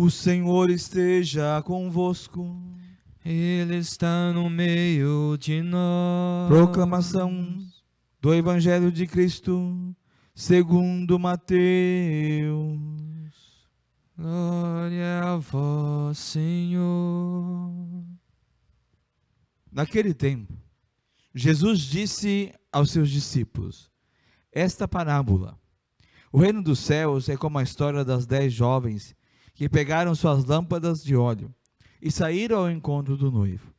O Senhor esteja convosco. Ele está no meio de nós. Proclamação do Evangelho de Cristo, segundo Mateus. Glória a vós, Senhor. Naquele tempo, Jesus disse aos seus discípulos esta parábola: o reino dos céus é como a história das 10 jovens que pegaram suas lâmpadas de óleo e saíram ao encontro do noivo.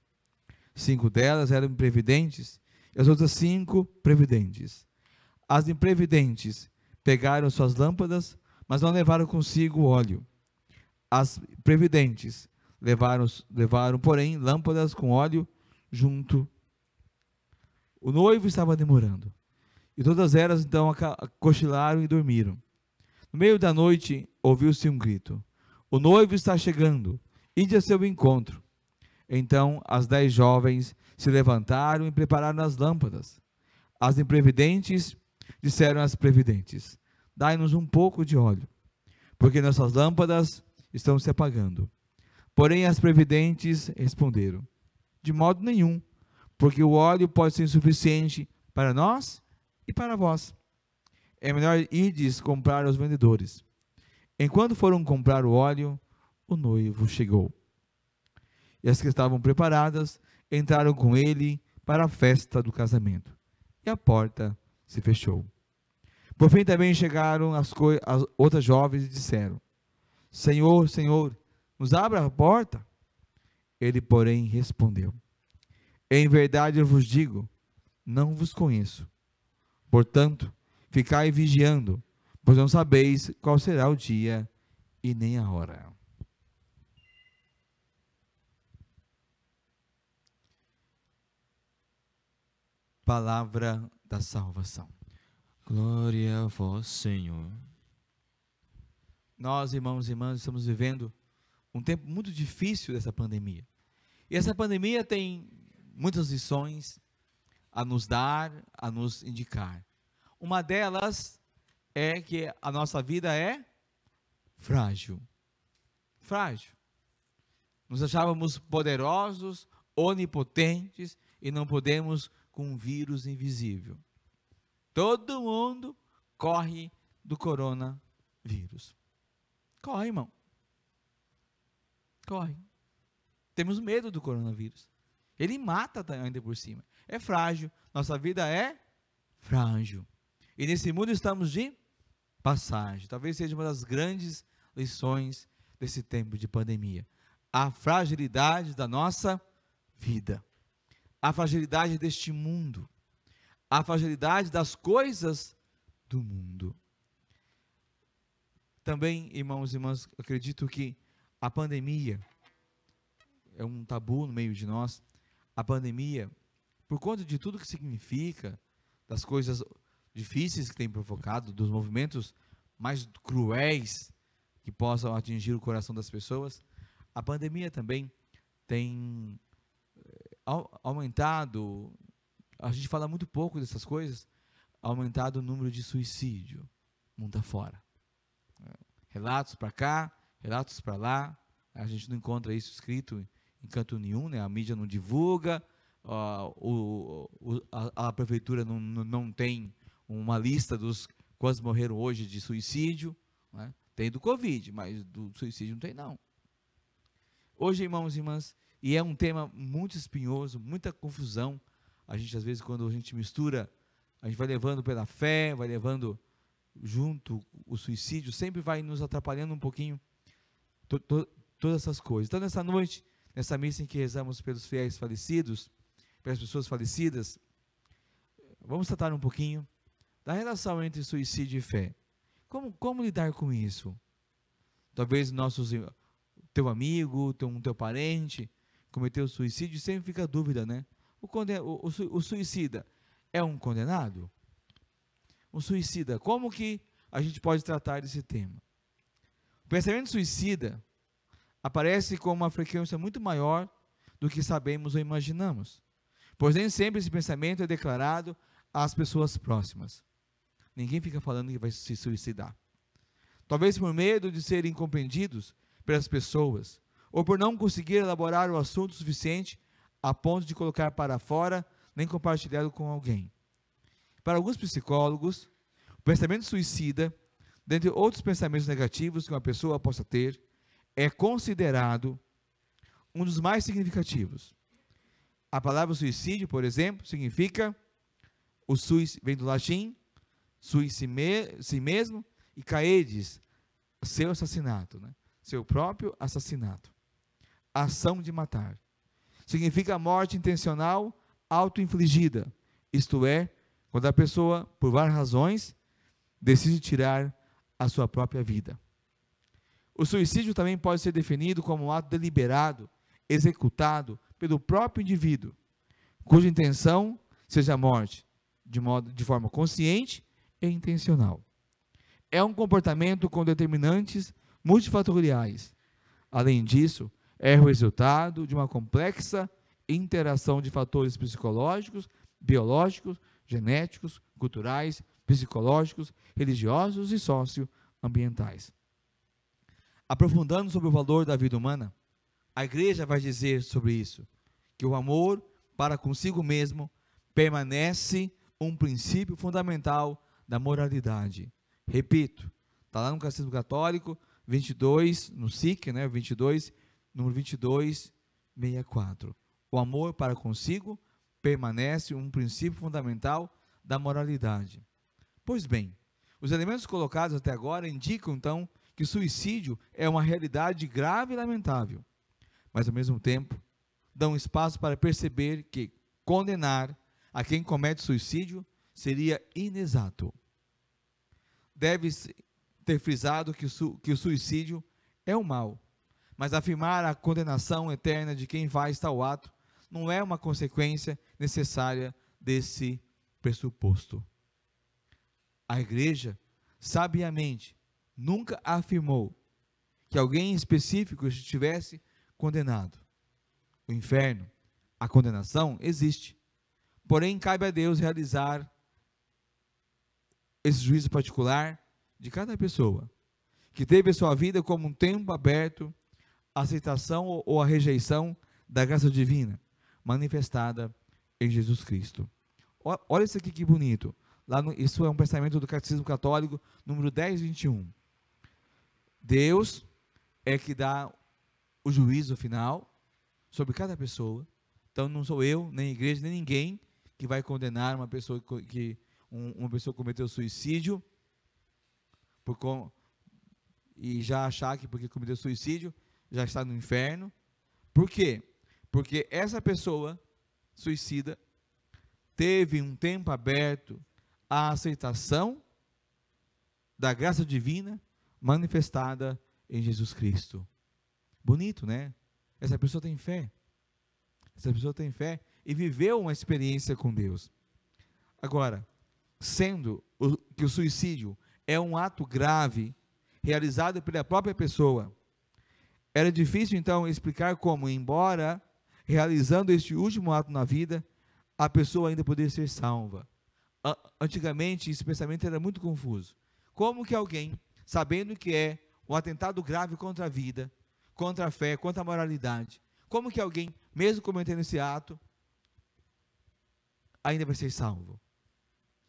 5 delas eram imprevidentes e as outras 5 previdentes. As imprevidentes pegaram suas lâmpadas, mas não levaram consigo óleo. As previdentes levaram, porém, lâmpadas com óleo junto. O noivo estava demorando, e todas elas então cochilaram e dormiram. No meio da noite ouviu-se um grito: o noivo está chegando, ide a seu encontro. Então as 10 jovens se levantaram e prepararam as lâmpadas. As imprevidentes disseram às previdentes: dai-nos um pouco de óleo, porque nossas lâmpadas estão se apagando. Porém as previdentes responderam: de modo nenhum, porque o óleo pode ser insuficiente para nós e para vós. É melhor irdes comprar aos vendedores. Enquanto foram comprar o óleo, o noivo chegou. E as que estavam preparadas entraram com ele para a festa do casamento. E a porta se fechou. Por fim também chegaram as outras jovens e disseram: Senhor, Senhor, nos abra a porta. Ele, porém, respondeu: em verdade eu vos digo, não vos conheço. Portanto, ficai vigiando, pois não sabeis qual será o dia e nem a hora. Palavra da salvação. Glória a vós, Senhor. Nós, irmãos e irmãs, estamos vivendo um tempo muito difícil dessa pandemia. E essa pandemia tem muitas lições a nos dar, a nos indicar. Uma delas é que a nossa vida é frágil. Frágil. Nos achávamos poderosos, onipotentes e não podemos com um vírus invisível. Todo mundo corre do coronavírus. Corre, irmão. Corre. Temos medo do coronavírus. Ele mata ainda por cima. É frágil. Nossa vida é frágil. E nesse mundo estamos de passagem. Talvez seja uma das grandes lições desse tempo de pandemia. A fragilidade da nossa vida. A fragilidade deste mundo. A fragilidade das coisas do mundo. Também, irmãos e irmãs, acredito que a pandemia é um tabu no meio de nós. A pandemia, por conta de tudo que significa, das coisas difíceis que tem provocado, dos movimentos mais cruéis que possam atingir o coração das pessoas, a pandemia também tem aumentado, a gente fala muito pouco dessas coisas, aumentado o número de suicídio, mundo afora. Relatos para cá, relatos para lá, a gente não encontra isso escrito em canto nenhum, né? A mídia não divulga, a prefeitura não tem uma lista dos quantos morreram hoje de suicídio, né? Tem do Covid, mas do suicídio não tem não. Hoje, irmãos e irmãs, e é um tema muito espinhoso, muita confusão, a gente às vezes quando a gente mistura, a gente vai levando pela fé, vai levando junto o suicídio, sempre vai nos atrapalhando um pouquinho todas essas coisas. Então nessa noite, nessa missa em que rezamos pelos fiéis falecidos, pelas pessoas falecidas, vamos tratar um pouquinho da relação entre suicídio e fé. Como lidar com isso? Talvez teu amigo, teu parente cometeu suicídio, sempre fica a dúvida, né? O suicida é um condenado? O suicida, como que a gente pode tratar desse tema? O pensamento suicida aparece com uma frequência muito maior do que sabemos ou imaginamos, pois nem sempre esse pensamento é declarado às pessoas próximas. Ninguém fica falando que vai se suicidar. Talvez por medo de serem compreendidos pelas pessoas, ou por não conseguir elaborar o assunto suficiente a ponto de colocar para fora, nem compartilhá-lo com alguém. Para alguns psicólogos, o pensamento suicida, dentre outros pensamentos negativos que uma pessoa possa ter, é considerado um dos mais significativos. A palavra suicídio, por exemplo, significa, vem do latim, sui si mesmo, e caedes, seu assassinato, né? Seu próprio assassinato. Ação de matar. Significa morte intencional, auto-infligida, isto é, quando a pessoa, por várias razões, decide tirar a sua própria vida. O suicídio também pode ser definido como um ato deliberado, executado pelo próprio indivíduo, cuja intenção seja a morte, de forma consciente e intencional. É um comportamento com determinantes multifatoriais. Além disso, é o resultado de uma complexa interação de fatores psicológicos, biológicos, genéticos, culturais, psicológicos, religiosos e socioambientais. Aprofundando sobre o valor da vida humana, a igreja vai dizer sobre isso, que o amor para consigo mesmo permanece um princípio fundamental da moralidade. Repito, está lá no Catecismo Católico, 22, no SIC, né, 22, número 2264. O amor para consigo permanece um princípio fundamental da moralidade. Pois bem, os elementos colocados até agora indicam, então, que o suicídio é uma realidade grave e lamentável, mas, ao mesmo tempo, dão espaço para perceber que condenar a quem comete suicídio seria inexato. Deve-se ter frisado que o suicídio é um mal, mas afirmar a condenação eterna de quem faz tal ato não é uma consequência necessária desse pressuposto. A igreja, sabiamente, nunca afirmou que alguém específico estivesse condenado. O inferno, a condenação, existe. Porém, cabe a Deus realizar esse juízo particular de cada pessoa, que teve a sua vida como um tempo aberto à aceitação ou à rejeição da graça divina, manifestada em Jesus Cristo. Olha isso aqui que bonito. Isso é um pensamento do Catecismo Católico, número 1021. Deus é que dá o juízo final sobre cada pessoa. Então não sou eu, nem a igreja, nem ninguém que vai condenar uma pessoa que cometeu suicídio e já achar que porque cometeu suicídio já está no inferno. Por quê? Porque essa pessoa suicida teve um tempo aberto à aceitação da graça divina manifestada em Jesus Cristo. Bonito, né? Essa pessoa tem fé. Essa pessoa tem fé e viveu uma experiência com Deus. Agora, sendo que o suicídio é um ato grave, realizado pela própria pessoa, era difícil então explicar como, embora realizando este último ato na vida, a pessoa ainda poderia ser salva. Antigamente, esse pensamento era muito confuso. Como que alguém, sabendo que é um atentado grave contra a vida, contra a fé, contra a moralidade, como que alguém, mesmo cometendo esse ato, ainda vai ser salvo?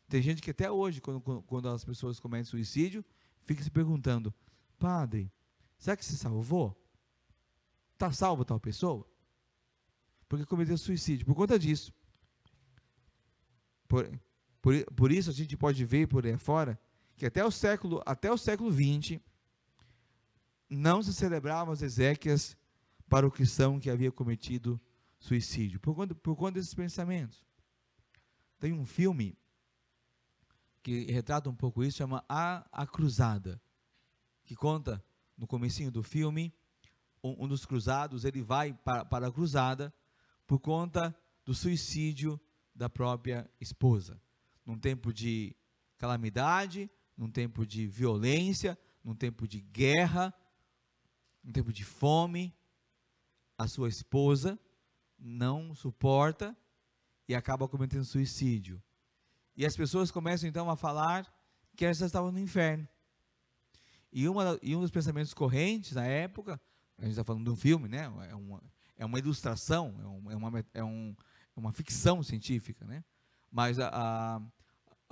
Tem gente que até hoje, quando as pessoas cometem suicídio, fica se perguntando: padre, será que se salvou? Está salva tal pessoa? Porque cometeu suicídio. Por conta disso. Por isso a gente pode ver por aí fora que até o século XX não se celebravam as exéquias para o cristão que havia cometido suicídio. Por conta desses pensamentos. Tem um filme que retrata um pouco isso, chama A Cruzada, que conta, no comecinho do filme, um dos cruzados, ele vai para a cruzada por conta do suicídio da própria esposa. Num tempo de calamidade, num tempo de violência, num tempo de guerra, num tempo de fome, a sua esposa não suporta e acaba cometendo suicídio. E as pessoas começam então a falar que elas estavam no inferno. E um dos pensamentos correntes na época, a gente está falando de um filme, né? É uma ilustração, é uma ficção científica, né? Mas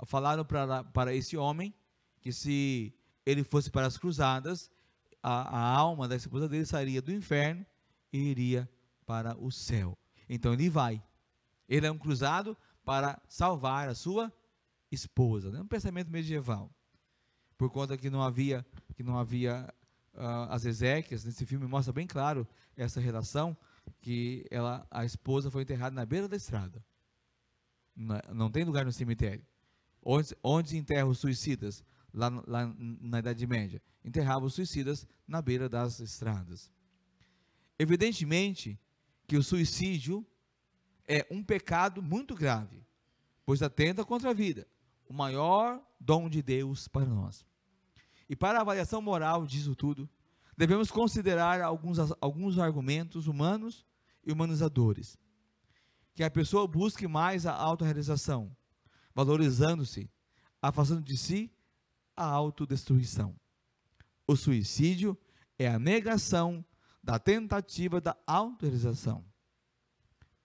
falaram para esse homem que se ele fosse para as cruzadas, a alma da esposa dele sairia do inferno e iria para o céu. Então ele vai. Ele é um cruzado para salvar a sua esposa. É um pensamento medieval. Por conta que não havia as exéquias, nesse filme mostra bem claro essa relação, que a esposa foi enterrada na beira da estrada. Não tem lugar no cemitério. Onde se enterram os suicidas? Lá na Idade Média. Enterravam os suicidas na beira das estradas. Evidentemente que o suicídio é um pecado muito grave, pois atenta contra a vida, o maior dom de Deus para nós. E para a avaliação moral disso tudo, devemos considerar alguns argumentos humanos e humanizadores. Que a pessoa busque mais a autorrealização, valorizando-se, afastando de si a autodestruição. O suicídio é a negação da tentativa da autorrealização.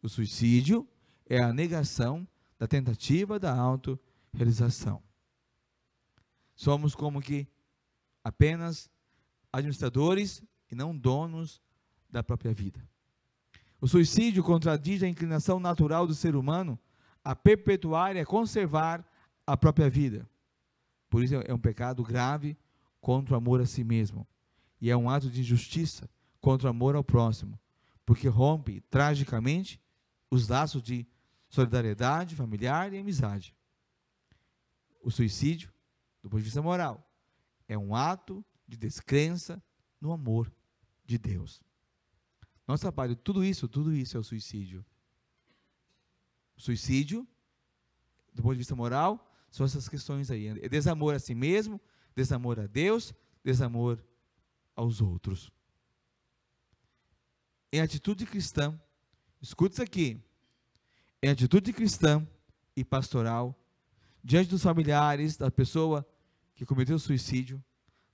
O suicídio é a negação da tentativa da autorrealização. Somos como que apenas administradores e não donos da própria vida. O suicídio contradiz a inclinação natural do ser humano a perpetuar e a conservar a própria vida. Por isso é um pecado grave contra o amor a si mesmo. E é um ato de injustiça contra o amor ao próximo, porque rompe tragicamente os laços de solidariedade familiar e amizade. O suicídio, do ponto de vista moral, é um ato de descrença no amor de Deus. Nosso trabalho, tudo isso é o suicídio. O suicídio, do ponto de vista moral, são essas questões aí. É desamor a si mesmo, desamor a Deus, desamor aos outros. Em atitude cristã, escute isso aqui, em atitude cristã e pastoral, diante dos familiares da pessoa que cometeu suicídio,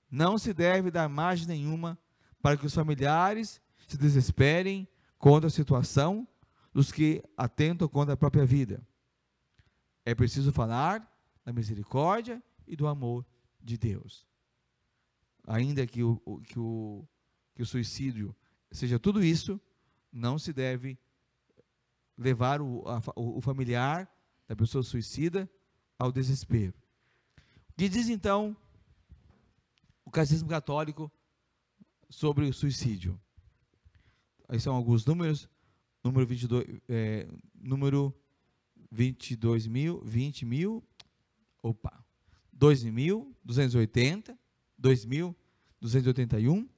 não se deve dar margem nenhuma para que os familiares se desesperem contra a situação dos que atentam contra a própria vida. É preciso falar da misericórdia e do amor de Deus. Ainda que o suicídio seja tudo isso, não se deve levar o familiar da pessoa suicida ao desespero. O que diz então o Catecismo Católico sobre o suicídio? Aí são alguns números. Número 2.280, 2.281,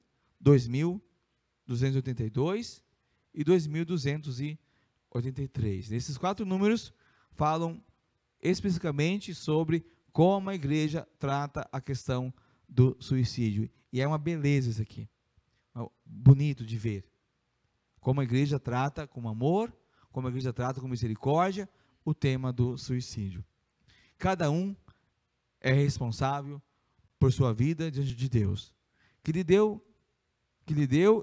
2.282 e 2.283. Esses 4 números falam especificamente sobre como a igreja trata a questão do suicídio. E é uma beleza isso aqui. Bonito de ver. Como a igreja trata com amor, como a igreja trata com misericórdia, o tema do suicídio. Cada um é responsável por sua vida diante de Deus, que lhe deu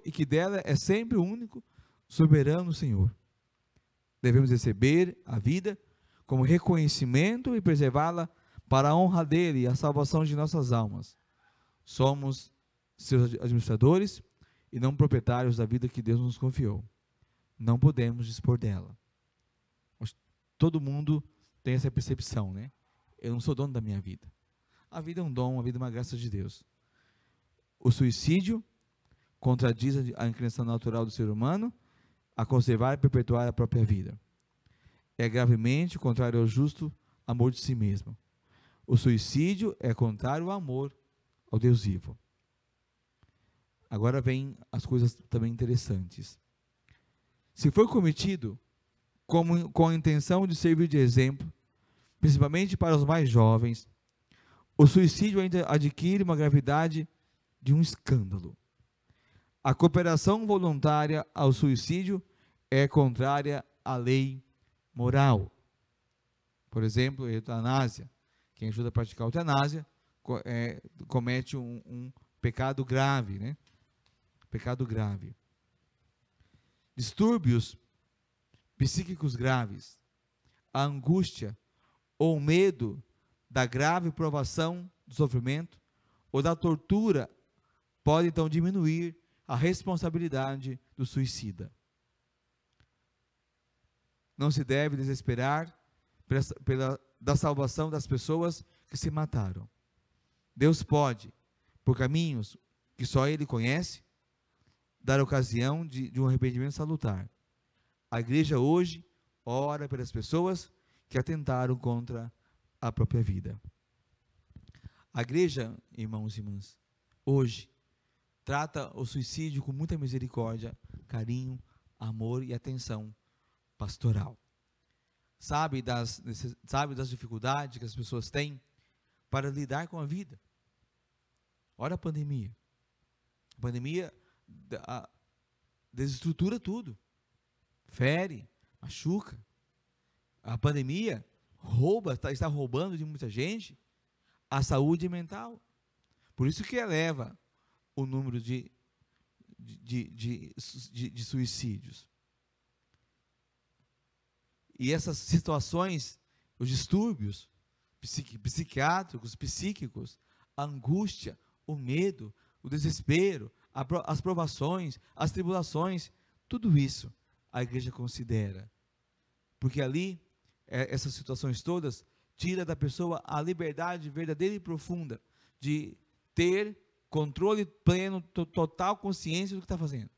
e que dela é sempre o único soberano Senhor. Devemos receber a vida como reconhecimento e preservá-la para a honra dele e a salvação de nossas almas. Somos seus administradores e não proprietários da vida que Deus nos confiou. Não podemos dispor dela. Todo mundo tem essa percepção, né? Eu não sou dono da minha vida. A vida é um dom, a vida é uma graça de Deus. O suicídio contradiz a inclinação natural do ser humano a conservar e perpetuar a própria vida. É gravemente contrário ao justo amor de si mesmo. O suicídio é contrário ao amor ao Deus vivo. Agora vem as coisas também interessantes. Se for cometido com a intenção de servir de exemplo, principalmente para os mais jovens, o suicídio ainda adquire uma gravidade de um escândalo. A cooperação voluntária ao suicídio é contrária à lei moral. Por exemplo, a eutanásia. Quem ajuda a praticar a eutanásia comete um Pecado grave, né? Pecado grave. Distúrbios psíquicos graves, a angústia ou medo da grave provação do sofrimento ou da tortura pode então diminuir a responsabilidade do suicida. Não se deve desesperar da salvação das pessoas que se mataram. Deus pode, por caminhos que só Ele conhece, dar ocasião de um arrependimento salutar. A igreja hoje ora pelas pessoas que atentaram contra a própria vida. A igreja, irmãos e irmãs, hoje trata o suicídio com muita misericórdia, carinho, amor e atenção pastoral. Sabe das dificuldades que as pessoas têm para lidar com a vida. Olha a pandemia. A pandemia desestrutura tudo. Fere, machuca. A pandemia está roubando de muita gente a saúde mental. Por isso que eleva o número de suicídios. E essas situações, os distúrbios psiquiátricos, psíquicos, a angústia, o medo, o desespero, as provações, as tribulações, tudo isso a igreja considera. Porque ali, essas situações todas, tira da pessoa a liberdade verdadeira e profunda de ter controle pleno, total consciência do que está fazendo.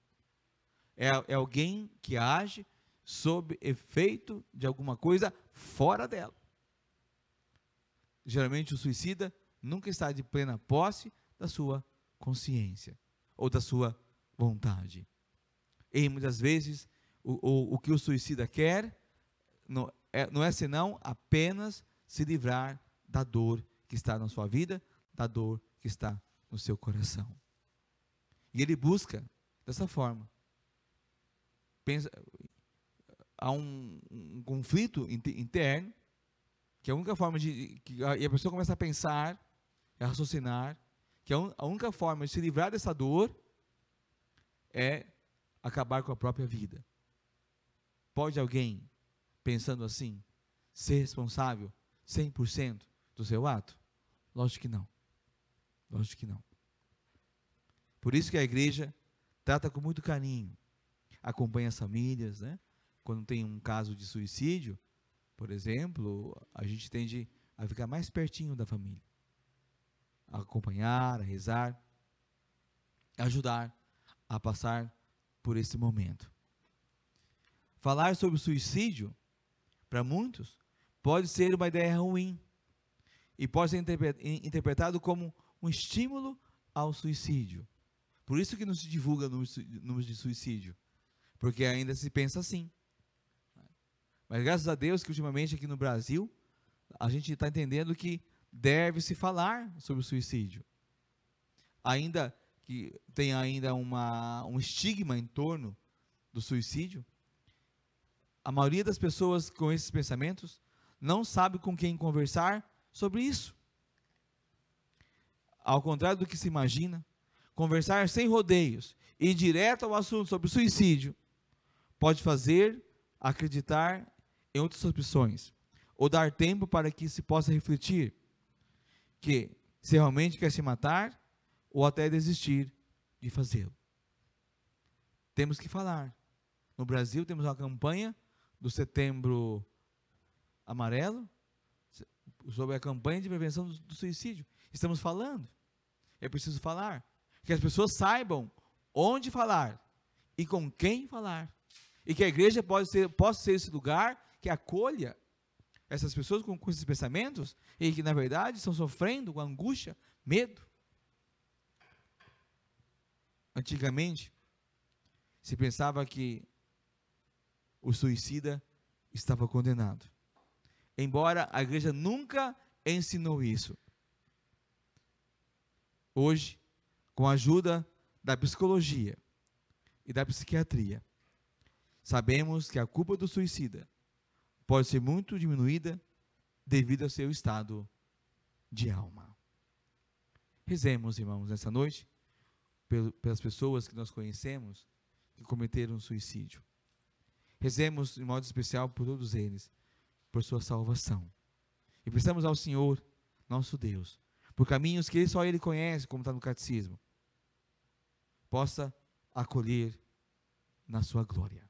É alguém que age sob efeito de alguma coisa fora dela. Geralmente o suicida nunca está de plena posse da sua consciência ou da sua vontade. E muitas vezes o que o suicida quer não é senão apenas se livrar da dor que está na sua vida, da dor que está no seu coração. E ele busca dessa forma. Há um conflito interno, que a única forma e a pessoa começa a pensar, a raciocinar, que a única forma de se livrar dessa dor é acabar com a própria vida. Pode alguém, pensando assim, ser responsável 100% do seu ato? Lógico que não. Lógico que não. Por isso que a igreja trata com muito carinho, acompanha as famílias, né? Quando tem um caso de suicídio, por exemplo, a gente tende a ficar mais pertinho da família, a acompanhar, a rezar, a ajudar a passar por esse momento. Falar sobre o suicídio, para muitos, pode ser uma ideia ruim e pode ser interpretado como um estímulo ao suicídio. Por isso que não se divulga números de suicídio, porque ainda se pensa assim. Mas graças a Deus que ultimamente aqui no Brasil, a gente está entendendo que deve-se falar sobre o suicídio. Ainda que tem ainda um estigma em torno do suicídio, a maioria das pessoas com esses pensamentos não sabe com quem conversar sobre isso. Ao contrário do que se imagina, conversar sem rodeios e direto ao assunto sobre o suicídio pode fazer acreditar em outras opções, ou dar tempo para que se possa refletir que se realmente quer se matar, ou até desistir de fazê-lo. Temos que falar. No Brasil temos uma campanha do Setembro Amarelo, sobre a campanha de prevenção do suicídio. Estamos falando. É preciso falar. Que as pessoas saibam onde falar e com quem falar. E que a igreja possa ser esse lugar que acolha essas pessoas com esses pensamentos e que, na verdade, estão sofrendo com angústia, medo. Antigamente, se pensava que o suicida estava condenado. Embora a igreja nunca ensinou isso. Hoje, com a ajuda da psicologia e da psiquiatria, sabemos que a culpa do suicida pode ser muito diminuída devido ao seu estado de alma. Rezemos, irmãos, nessa noite, pelas pessoas que nós conhecemos que cometeram suicídio. Rezemos de modo especial por todos eles, por sua salvação. E precisamos ao Senhor, nosso Deus, por caminhos que só Ele conhece, como está no catecismo, possa acolher na sua glória.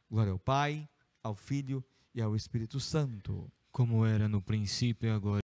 Glória ao Pai, ao Filho e ao Espírito Santo. Como era no princípio e agora